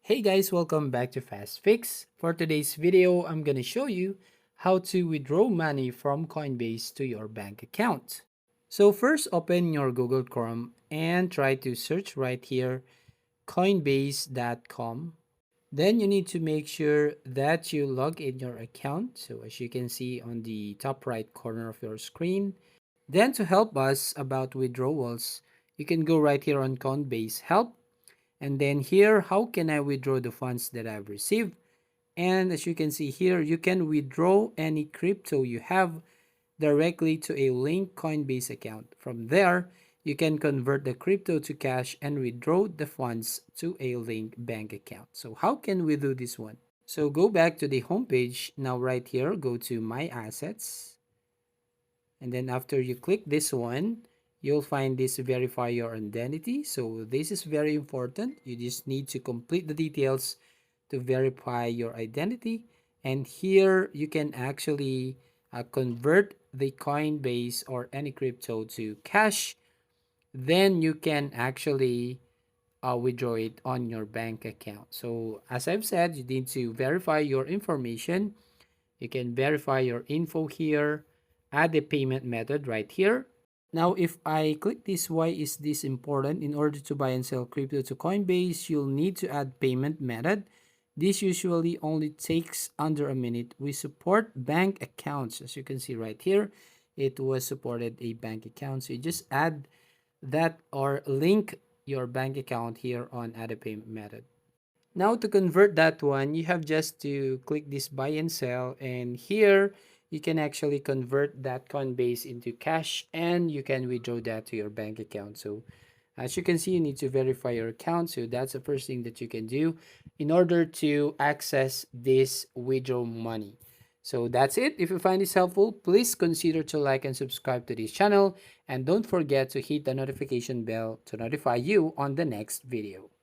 Hey guys, welcome back to Fast Fix. For today's video, I'm going to show you how to withdraw money from Coinbase to your bank account. So first open your Google Chrome and try to search right here coinbase.com. Then you need to make sure that you log in your account. So as you can see on the top right corner of your screen. Then to help us about withdrawals, you can go right here on Coinbase Help. And then here, how can I withdraw the funds that I've received? And as you can see here, you can withdraw any crypto you have directly to a linked Coinbase account. From there, you can convert the crypto to cash and withdraw the funds to a linked bank account. So how can we do this one? So go back to the homepage. Now right here, go to My Assets. And then after you click this one, you'll find this verify your identity. So this is very important. You just need to complete the details to verify your identity. And here you can actually convert the Coinbase or any crypto to cash. Then you can actually withdraw it on your bank account. So as I've said, you need to verify your information. You can verify your info here, add a payment method right here. Now, if I click this, why is this important? In order to buy and sell crypto to Coinbase, you'll need to add payment method. This usually only takes under a minute. We support bank accounts. As you can see right here, it was supported a bank account. So you just add that or link your bank account here on add a payment method. Now to convert that one, you have just to click this buy and sell, and here you can actually convert that Coinbase into cash and you can withdraw that to your bank account. So as you can see, you need to verify your account. So that's the first thing that you can do in order to access this withdraw money. So that's it. If you find this helpful, please consider to like and subscribe to this channel. And don't forget to hit the notification bell to notify you on the next video.